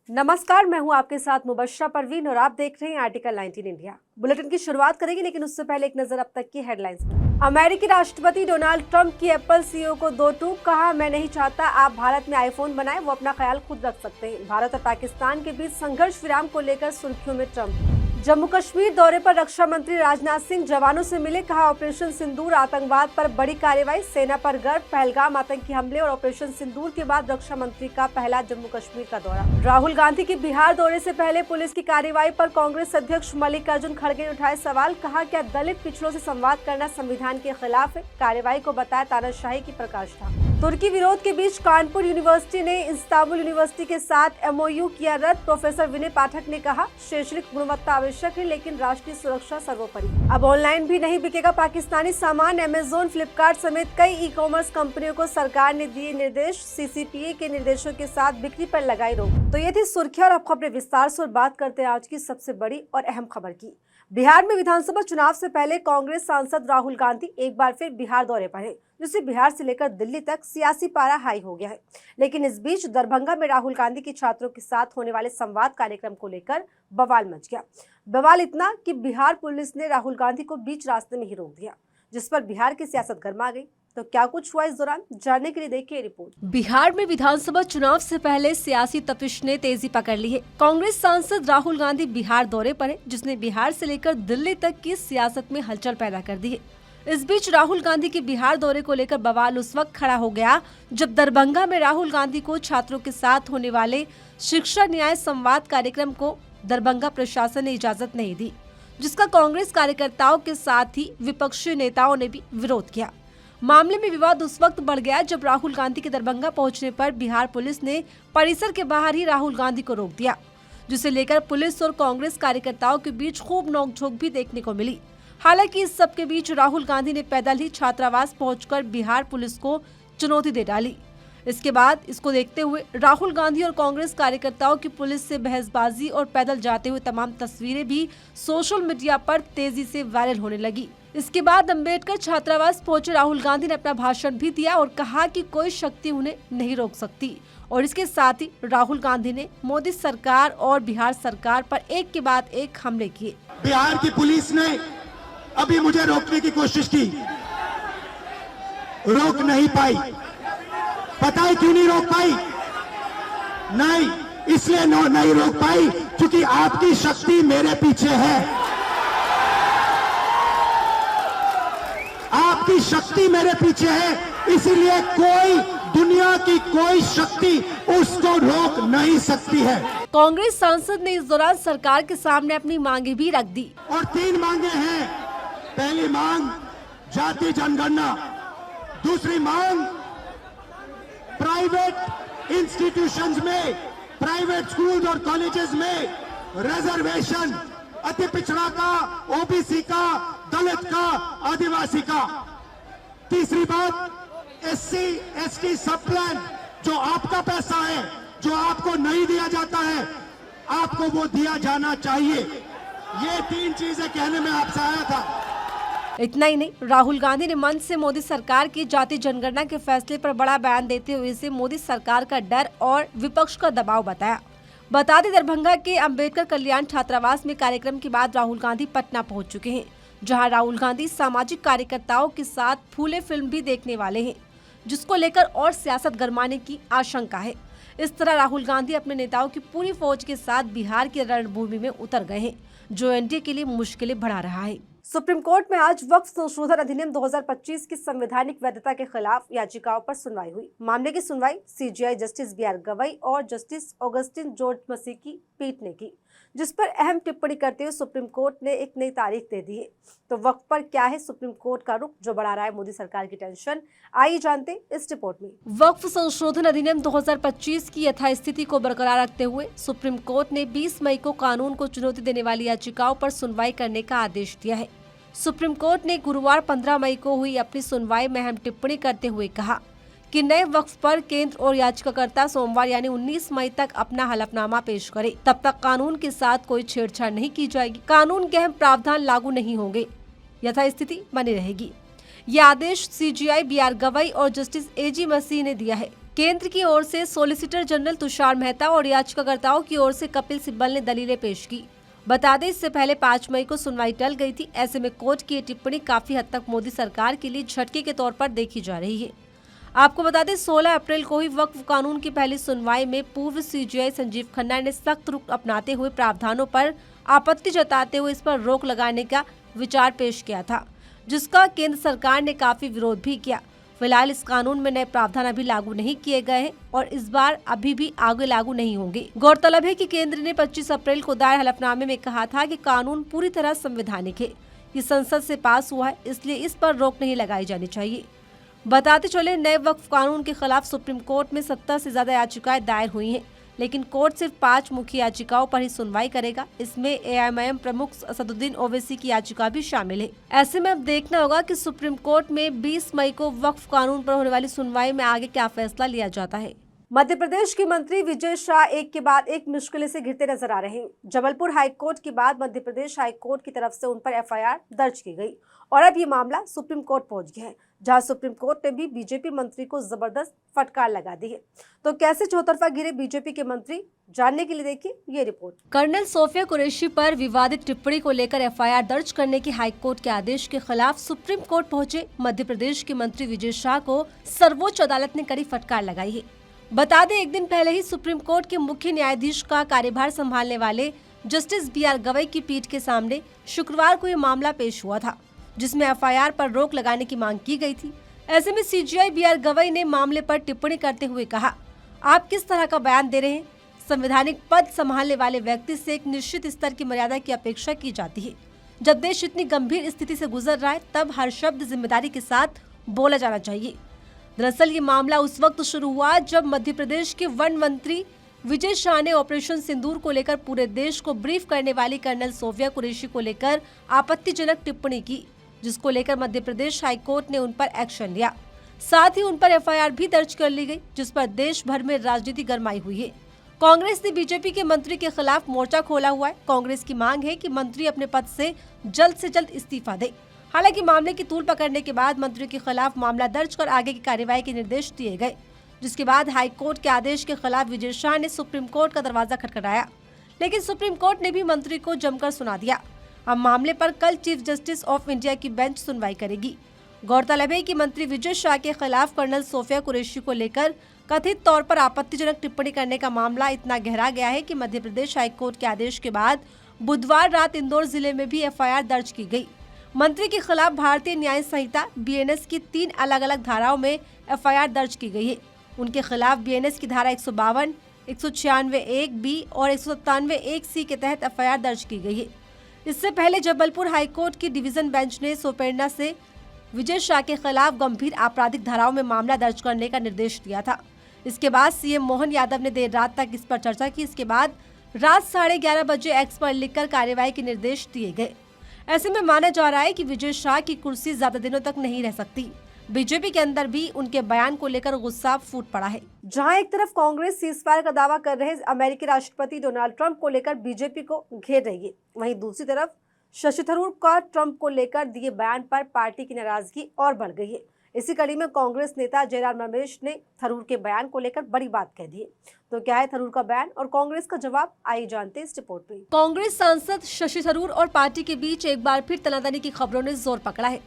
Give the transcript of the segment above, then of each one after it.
नमस्कार, मैं हूं आपके साथ मुबश्शरा परवीन और आप देख रहे हैं आर्टिकल 19 इंडिया। बुलेटिन की शुरुआत करेंगे, लेकिन उससे पहले एक नजर अब तक की हेडलाइंस पर। अमेरिकी राष्ट्रपति डोनाल्ड ट्रंप की एप्पल सीईओ को दो टूक, कहा मैं नहीं चाहता आप भारत में आईफोन बनाएं, वो अपना ख्याल खुद रख सकते हैं। भारत और पाकिस्तान के बीच संघर्ष विराम को लेकर सुर्खियों में ट्रंप। जम्मू कश्मीर दौरे पर रक्षा मंत्री राजनाथ सिंह जवानों से मिले, कहा ऑपरेशन सिंदूर आतंकवाद पर बड़ी कार्रवाई, सेना पर गर्व। पहलगाम आतंकी हमले और ऑपरेशन सिंदूर के बाद रक्षा मंत्री का पहला जम्मू कश्मीर का दौरा। राहुल गांधी की बिहार दौरे से पहले पुलिस की कार्रवाई पर कांग्रेस अध्यक्ष मल्लिकार्जुन खड़गे ने उठाए सवाल, कहा क्या दलित पिछड़ों से संवाद करना संविधान के खिलाफ है। कार्रवाई को बताया तानाशाही की प्रकाष्ठा। तुर्की विरोध के बीच कानपुर यूनिवर्सिटी ने इस्तांबुल यूनिवर्सिटी के साथ एमओयू किया रद्द। प्रोफेसर विनय पाठक ने कहा शैक्षणिक गुणवत्ता आवश्यक है, लेकिन राष्ट्रीय सुरक्षा सर्वोपरि। अब ऑनलाइन भी नहीं बिकेगा पाकिस्तानी सामान। अमेजोन, फ्लिपकार्ट समेत कई ई कॉमर्स कंपनियों को सरकार ने दिए निर्देश। सीसीपीए के निर्देशों के साथ बिक्री पर लगाई रोक। तो ये थी सुर्खियां और अब खबरें विस्तार से। और बात करते हैं आज की सबसे बड़ी और अहम खबर की। बिहार में विधानसभा चुनाव से पहले कांग्रेस सांसद राहुल गांधी एक बार फिर बिहार दौरे पर हैं, जिससे बिहार से लेकर दिल्ली तक सियासी पारा हाई हो गया है। लेकिन इस बीच दरभंगा में राहुल गांधी के छात्रों के साथ होने वाले संवाद कार्यक्रम को लेकर बवाल मच गया। बवाल इतना कि बिहार पुलिस ने राहुल गांधी को बीच रास्ते में ही रोक दिया, जिस पर बिहार की सियासत गर्मा गई। तो क्या कुछ हुआ इस दौरान, जानने के लिए देखिए रिपोर्ट। बिहार में विधानसभा चुनाव से पहले सियासी तपिश ने तेजी पकड़ ली है। कांग्रेस सांसद राहुल गांधी बिहार दौरे पर है, जिसने बिहार से लेकर दिल्ली तक की सियासत में हलचल पैदा कर दी है। इस बीच राहुल गांधी के बिहार दौरे को लेकर बवाल उस वक्त खड़ा हो गया जब दरभंगा में राहुल गांधी को छात्रों के साथ होने वाले शिक्षा न्याय संवाद कार्यक्रम को दरभंगा प्रशासन ने इजाजत नहीं दी, जिसका कांग्रेस कार्यकर्ताओं के साथ ही विपक्षी नेताओं ने भी विरोध किया। मामले में विवाद उस वक्त बढ़ गया जब राहुल गांधी के दरभंगा पहुंचने पर बिहार पुलिस ने परिसर के बाहर ही राहुल गांधी को रोक दिया, जिसे लेकर पुलिस और कांग्रेस कार्यकर्ताओं के बीच खूब नोकझोंक भी देखने को मिली। हालांकि इस सब के बीच राहुल गांधी ने पैदल ही छात्रावास पहुंचकर बिहार पुलिस को चुनौती दे डाली। इसके बाद इसको देखते हुए राहुल गांधी और कांग्रेस कार्यकर्ताओं की पुलिस से बहसबाजी और पैदल जाते हुए तमाम तस्वीरें भी सोशल मीडिया पर तेजी से वायरल होने लगी। इसके बाद अंबेडकर छात्रावास पहुंचे राहुल गांधी ने अपना भाषण भी दिया और कहा कि कोई शक्ति उन्हें नहीं रोक सकती। और इसके साथ ही राहुल गांधी ने मोदी सरकार और बिहार सरकार पर एक के बाद एक हमले किए। बिहार की पुलिस ने अभी मुझे रोकने की कोशिश की, रोक नहीं पाई। पता है क्यों नहीं रोक पाई? नहीं, इसलिए नहीं रोक पाई क्योंकि आपकी शक्ति मेरे पीछे है। आपकी शक्ति मेरे पीछे है, इसीलिए कोई दुनिया की कोई शक्ति उसको रोक नहीं सकती है। कांग्रेस सांसद ने इस दौरान सरकार के सामने अपनी मांगे भी रख दी। और 3 मांगे हैं। पहली मांग जाति जनगणना, दूसरी मांग प्राइवेट इंस्टीट्यूशंस में, प्राइवेट स्कूल और कॉलेजेस में रिजर्वेशन, अति पिछड़ा का, ओबीसी का, दलित का, आदिवासी का। तीसरी बात एससी एसटी सब प्लान, जो आपका पैसा है, जो आपको नहीं दिया जाता है, आपको वो दिया जाना चाहिए। ये 3 चीजें कहने में आपसे आया था। इतना ही नहीं, राहुल गांधी ने मंच से मोदी सरकार की जाति जनगणना के फैसले पर बड़ा बयान देते हुए इसे मोदी सरकार का डर और विपक्ष का दबाव बताया। बता दें, दरभंगा के अंबेडकर कल्याण छात्रावास में कार्यक्रम के बाद राहुल गांधी पटना पहुंच चुके हैं, जहां राहुल गांधी सामाजिक कार्यकर्ताओं के साथ फूले फिल्म भी देखने वाले हैं, जिसको लेकर और सियासत गरमाने की आशंका है। इस तरह राहुल गांधी अपने नेताओं की पूरी फौज के साथ बिहार की रणभूमि में उतर गए हैं, जो एनडीए के लिए मुश्किलें बढ़ा रहा है। सुप्रीम कोर्ट में आज वक्फ संशोधन अधिनियम 2025 की संवैधानिक वैधता के खिलाफ याचिकाओं पर सुनवाई हुई। मामले की सुनवाई CJI justice B R Gavai और जस्टिस ऑगस्टिन जॉर्ज मसी की पीठ ने की, जिस पर अहम टिप्पणी करते हुए सुप्रीम कोर्ट ने एक नई तारीख दे दी है। तो वक्फ पर क्या है सुप्रीम कोर्ट का रुख, जो बढ़ा रहा है मोदी सरकार की टेंशन, आइए जानते इस रिपोर्ट में। वक्फ संशोधन अधिनियम 2025 की यथास्थिति को बरकरार रखते हुए सुप्रीम कोर्ट ने 20 मई को कानून को चुनौती देने वाली याचिकाओं पर सुनवाई करने का आदेश दिया है। सुप्रीम कोर्ट ने गुरुवार 15 मई को हुई अपनी सुनवाई में अहम टिप्पणी करते हुए कहा कि नए वक्फ पर केंद्र और याचिकाकर्ता सोमवार यानी 19 मई तक अपना हलफनामा पेश करे। तब तक कानून के साथ कोई छेड़छाड़ नहीं की जाएगी, कानून के अहम प्रावधान लागू नहीं होंगे, यथास्थिति बनी रहेगी। ये आदेश सीजेआई बी आर गवई और जस्टिस एजी मसीह ने दिया है। केंद्र की ओर से सॉलिसिटर जनरल तुषार मेहता और याचिकाकर्ताओं की ओर से कपिल सिब्बल ने दलीलें पेश की। बता दें, इससे पहले 5 मई को सुनवाई टल गई थी। ऐसे में कोर्ट की ये टिप्पणी काफी हद तक मोदी सरकार के लिए झटके के तौर पर देखी जा रही है। आपको बता दें, 16 अप्रैल को ही वक्फ कानून की पहली सुनवाई में पूर्व सीजेआई संजीव खन्ना ने सख्त रुख अपनाते हुए प्रावधानों पर आपत्ति जताते हुए इस पर रोक लगाने का विचार पेश किया था, जिसका केंद्र सरकार ने काफी विरोध भी किया। फिलहाल इस कानून में नए प्रावधान अभी लागू नहीं किए गए हैं और इस बार अभी भी आगे लागू नहीं होंगे। गौरतलब है कि केंद्र ने 25 अप्रैल को दायर हलफनामे में कहा था कि कानून पूरी तरह संवैधानिक है, ये संसद से पास हुआ है, इसलिए इस पर रोक नहीं लगाई जानी चाहिए। बताते चले, नए वक्फ कानून के खिलाफ सुप्रीम कोर्ट में 70 से ज्यादा याचिकाएं दायर हुई हैं, लेकिन कोर्ट सिर्फ 5 मुख्य याचिकाओं पर ही सुनवाई करेगा। इसमें एआईएमआईएम प्रमुख असदुद्दीन ओवैसी की याचिका भी शामिल है। ऐसे में अब देखना होगा कि सुप्रीम कोर्ट में 20 मई को वक्फ कानून पर होने वाली सुनवाई में आगे क्या फैसला लिया जाता है। मध्य प्रदेश के मंत्री विजय शाह एक के बाद एक मुश्किलें से घिरते नजर आ रहे हैं। जबलपुर हाईकोर्ट के बाद मध्य प्रदेश हाईकोर्ट की तरफ से उन पर एफआईआर दर्ज की गई और अब ये मामला सुप्रीम कोर्ट पहुंच गया है, जहां सुप्रीम कोर्ट ने भी बीजेपी मंत्री को जबरदस्त फटकार लगा दी है। तो कैसे चौतरफा गिरे बीजेपी के मंत्री, जानने के लिए देखिए ये रिपोर्ट। कर्नल सोफिया कुरैशी पर विवादित टिप्पणी को लेकर एफआईआर दर्ज करने के हाईकोर्ट के आदेश के खिलाफ सुप्रीम कोर्ट पहुंचे मध्य प्रदेश के मंत्री विजय शाह को सर्वोच्च अदालत ने कड़ी फटकार लगाई है। बता दें, एक दिन पहले ही सुप्रीम कोर्ट के मुख्य न्यायाधीश का कार्यभार संभालने वाले जस्टिस BR गवई की पीठ के सामने शुक्रवार को ये मामला पेश हुआ था, जिसमें एफआईआर पर रोक लगाने की मांग की गई थी। ऐसे में सीजेआई BR गवई ने मामले पर टिप्पणी करते हुए कहा, आप किस तरह का बयान दे रहे हैं? संवैधानिक पद संभालने वाले व्यक्ति से एक निश्चित स्तर की मर्यादा की अपेक्षा की जाती है। जब देश इतनी गंभीर स्थिति से गुजर रहा है, तब हर शब्द जिम्मेदारी के साथ बोला जाना चाहिए। दरअसल ये मामला उस वक्त शुरू हुआ जब मध्य प्रदेश के वन मंत्री विजय शाह ने ऑपरेशन सिंदूर को लेकर पूरे देश को ब्रीफ करने वाली कर्नल सोफिया कुरैशी को लेकर आपत्तिजनक टिप्पणी की, जिसको लेकर मध्य प्रदेश हाईकोर्ट ने उन पर एक्शन लिया। साथ ही उन पर एफआईआर भी दर्ज कर ली गई, जिस पर देश भर में राजनीति गरमाई हुई है। कांग्रेस ने बीजेपी के मंत्री के खिलाफ मोर्चा खोला हुआ है। कांग्रेस की मांग है कि मंत्री अपने पद से जल्द इस्तीफा दे। हालांकि मामले की तूल पकड़ने के बाद मंत्री के खिलाफ मामला दर्ज कर आगे की कार्यवाही के निर्देश दिए गए, जिसके बाद हाईकोर्ट के आदेश के खिलाफ विजय शाह ने सुप्रीम कोर्ट का दरवाजा खटखटाया, लेकिन सुप्रीम कोर्ट ने भी मंत्री को जमकर सुना दिया। अब मामले पर कल चीफ जस्टिस ऑफ इंडिया की बेंच सुनवाई करेगी। गौरतलब है कि मंत्री विजय शाह के खिलाफ कर्नल सोफिया कुरैशी को लेकर कथित तौर पर आपत्तिजनक टिप्पणी करने का मामला इतना गहरा गया है कि मध्य प्रदेश हाईकोर्ट के आदेश के बाद बुधवार रात इंदौर जिले में भी एफआईआर दर्ज की गई। मंत्री के खिलाफ भारतीय न्याय संहिता BNS की 3 अलग अलग धाराओं में एफआईआर दर्ज की गई है। उनके खिलाफ BNS की धारा 152, 196(1)(b) और 197(1)(c) के तहत एफआईआर दर्ज की गई है। इससे पहले जबलपुर हाईकोर्ट की डिवीजन बेंच ने सोपेरना से विजय शाह के खिलाफ गंभीर आपराधिक धाराओं में मामला दर्ज करने का निर्देश दिया था। इसके बाद सीएम मोहन यादव ने देर रात तक इस पर चर्चा की। इसके बाद रात 11:30 बजे एक्स पर लिखकर कार्यवाही के निर्देश दिए गए। ऐसे में माना जा रहा है कि विजय शाह की कुर्सी ज्यादा दिनों तक नहीं रह सकती। बीजेपी के अंदर भी उनके बयान को लेकर गुस्सा फूट पड़ा है। जहां एक तरफ कांग्रेस सीजफायर का दावा कर रहे अमेरिकी राष्ट्रपति डोनाल्ड ट्रंप को लेकर बीजेपी को घेर रही है, वहीं दूसरी तरफ शशि थरूर का ट्रंप को लेकर दिए बयान पर पार्टी की नाराजगी और बढ़ गई है। इसी कड़ी में कांग्रेस नेता जयराम रमेश ने थरूर के बयान को लेकर बड़ी बात कह दी है। तो क्या है थरूर का बयान और कांग्रेस का जवाब, आइए जानते हैं इस रिपोर्ट में। कांग्रेस सांसद शशि थरूर और पार्टी के बीच एक बार फिर तनातनी की खबरों ने जोर पकड़ा है।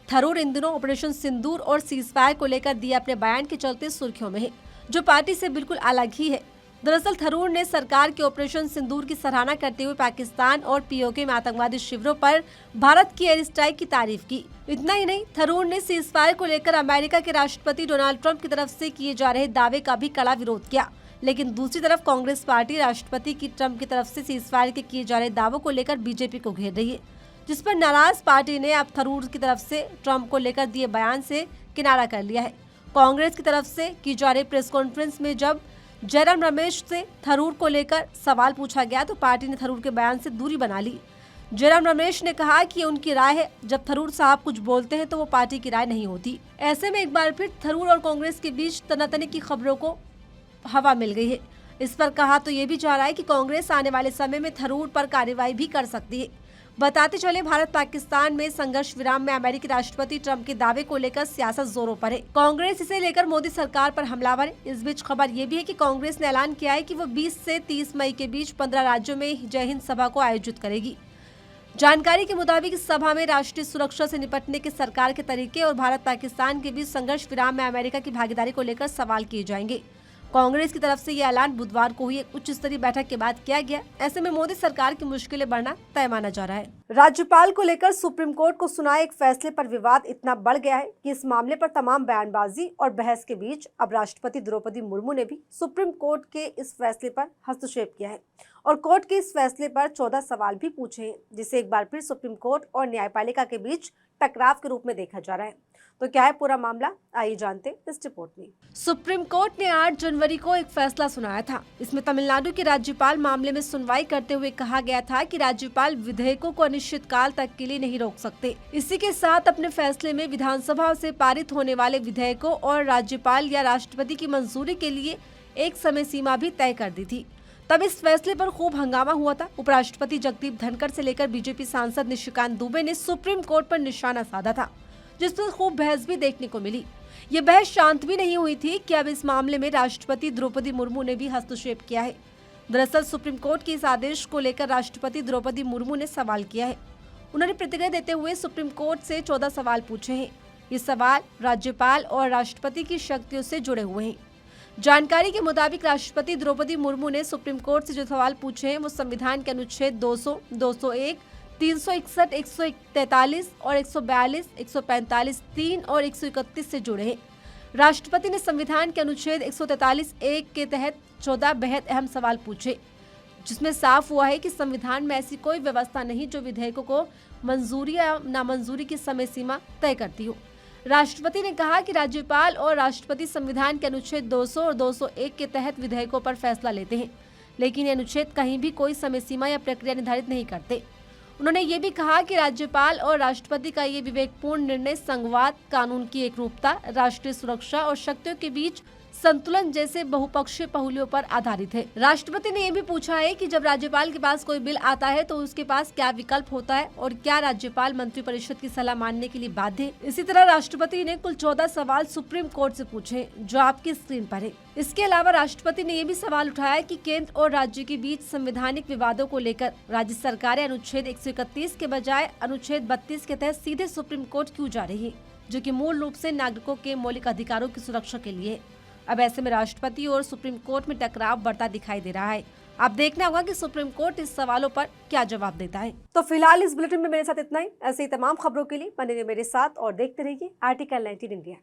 थरूर इन दिनों ऑपरेशन सिंदूर और सीजफायर को लेकर दिए अपने बयान के चलते सुर्खियों में है, जो पार्टी से बिल्कुल अलग ही है। दरअसल थरूर ने सरकार के ऑपरेशन सिंदूर की सराहना करते हुए पाकिस्तान और POK में आतंकवादी शिविरों पर भारत की एयर स्ट्राइक की तारीफ की। इतना ही नहीं, थरूर ने सीजफायर को लेकर अमेरिका के राष्ट्रपति डोनाल्ड ट्रंप की तरफ से किए जा रहे दावे का भी कड़ा विरोध किया। लेकिन दूसरी तरफ कांग्रेस पार्टी राष्ट्रपति की ट्रंप की तरफ से सीजफायर के किए जा रहे दावों को लेकर बीजेपी को घेर रही है, जिस पर नाराज पार्टी ने अब थरूर की तरफ से ट्रंप को लेकर दिए बयान से किनारा कर लिया है। कांग्रेस की तरफ से की जा रही प्रेस कॉन्फ्रेंस में जब जयराम रमेश से थरूर को लेकर सवाल पूछा गया तो पार्टी ने थरूर के बयान से दूरी बना ली। जयराम रमेश ने कहा कि उनकी राय है, जब थरूर साहब कुछ बोलते हैं तो वो पार्टी की राय नहीं होती। ऐसे में एक बार फिर थरूर और कांग्रेस के बीच तनातनी की खबरों को हवा मिल गई है। इस पर कहा तो ये भी जा रहा है कि कांग्रेस आने वाले समय में थरूर पर कार्रवाई भी कर सकती है। बताते चले, भारत पाकिस्तान में संघर्ष विराम में अमेरिकी राष्ट्रपति ट्रंप के दावे को लेकर सियासत जोरों पर है। कांग्रेस इसे लेकर मोदी सरकार पर हमलावर है। इस बीच खबर ये भी है कि कांग्रेस ने ऐलान किया है कि वो 20 से 30 मई के बीच 15 राज्यों में जय हिंद सभा को आयोजित करेगी। जानकारी के मुताबिक इस सभा में राष्ट्रीय सुरक्षा से निपटने के सरकार के तरीके और भारत पाकिस्तान के बीच संघर्ष विराम में अमेरिका की भागीदारी को लेकर सवाल किए जाएंगे। कांग्रेस की तरफ से यह ऐलान बुधवार को हुई एक उच्च स्तरीय बैठक के बाद किया गया। ऐसे में मोदी सरकार की मुश्किलें बढ़ना तय माना जा रहा है। राज्यपाल को लेकर सुप्रीम कोर्ट को सुनाए एक फैसले पर विवाद इतना बढ़ गया है कि इस मामले पर तमाम बयानबाजी और बहस के बीच अब राष्ट्रपति द्रौपदी मुर्मू ने भी सुप्रीम कोर्ट के इस फैसले पर हस्तक्षेप किया है और कोर्ट के इस फैसले पर 14 सवाल भी पूछे हैं, जिसे एक बार फिर सुप्रीम कोर्ट और न्यायपालिका के बीच टकराव के रूप में देखा जा रहा है। तो क्या है पूरा मामला, आइए जानते हैं इस रिपोर्ट में। सुप्रीम कोर्ट ने 8 जनवरी को एक फैसला सुनाया था। इसमें तमिलनाडु के राज्यपाल मामले में सुनवाई करते हुए कहा गया था कि राज्यपाल विधेयकों को अनिश्चित काल तक के लिए नहीं रोक सकते। इसी के साथ अपने फैसले में विधानसभा से पारित होने वाले विधेयकों और राज्यपाल या राष्ट्रपति की मंजूरी के लिए एक समय सीमा भी तय कर दी थी। तब इस फैसले पर खूब हंगामा हुआ था। उपराष्ट्रपति जगदीप धनखड़ से लेकर बीजेपी सांसद निशिकांत दुबे ने सुप्रीम कोर्ट पर निशाना साधा था, जिस पर खूब बहस भी देखने को मिली। ये बहस शांत भी नहीं हुई थी कि अब इस मामले में राष्ट्रपति द्रौपदी मुर्मू ने भी हस्तक्षेप किया है। दरअसल सुप्रीम कोर्ट के इस आदेश को लेकर राष्ट्रपति द्रौपदी मुर्मू ने सवाल किया है। उन्होंने प्रतिक्रिया देते हुए सुप्रीम कोर्ट से 14 सवाल पूछे हैं। ये सवाल राज्यपाल और राष्ट्रपति की शक्तियों से जुड़े हुए हैं। जानकारी के मुताबिक राष्ट्रपति द्रौपदी मुर्मू ने सुप्रीम कोर्ट से जो सवाल पूछे हैं वो संविधान के अनुच्छेद 200, 201, 361, 143 और 142, 145, 3 और 131 से जुड़े हैं। राष्ट्रपति ने संविधान के अनुच्छेद 143(1) के तहत 14 बेहद अहम सवाल पूछे, जिसमें साफ हुआ है कि संविधान में ऐसी कोई व्यवस्था नहीं जो विधेयकों को मंजूरी या नामंजूरी की समय सीमा तय करती हो। राष्ट्रपति ने कहा कि राज्यपाल और राष्ट्रपति संविधान के अनुच्छेद 200 और 201 के तहत विधेयकों पर फैसला लेते हैं, लेकिन ये अनुच्छेद कहीं भी कोई समय सीमा या प्रक्रिया निर्धारित नहीं करते। उन्होंने ये भी कहा कि राज्यपाल और राष्ट्रपति का ये विवेकपूर्ण निर्णय संघवाद, कानून की एकरूपता, राष्ट्रीय सुरक्षा और शक्तियों के बीच संतुलन जैसे बहुपक्षीय पहलुओं पर आधारित है। राष्ट्रपति ने यह भी पूछा है कि जब राज्यपाल के पास कोई बिल आता है तो उसके पास क्या विकल्प होता है और क्या राज्यपाल मंत्रिपरिषद की सलाह मानने के लिए बाध्य है। इसी तरह राष्ट्रपति ने कुल 14 सवाल सुप्रीम कोर्ट से पूछे, जो आपकी स्क्रीन पर है। इसके अलावा राष्ट्रपति ने यह भी सवाल उठाया कि केंद्र और राज्य के बीच संवैधानिक विवादों को लेकर राज्य सरकारें अनुच्छेद 131 के बजाय अनुच्छेद 32 के तहत सीधे सुप्रीम कोर्ट क्यों जा रही है, जो कि मूल रूप से नागरिकों के मौलिक अधिकारों की सुरक्षा के लिए है। अब ऐसे में राष्ट्रपति और सुप्रीम कोर्ट में टकराव बढ़ता दिखाई दे रहा है। अब देखना होगा कि सुप्रीम कोर्ट इस सवालों पर क्या जवाब देता है। तो फिलहाल इस बुलेटिन में मेरे साथ इतना ही। ऐसे ही तमाम खबरों के लिए बने रहिए मेरे साथ और देखते रहिए आर्टिकल 19 इंडिया।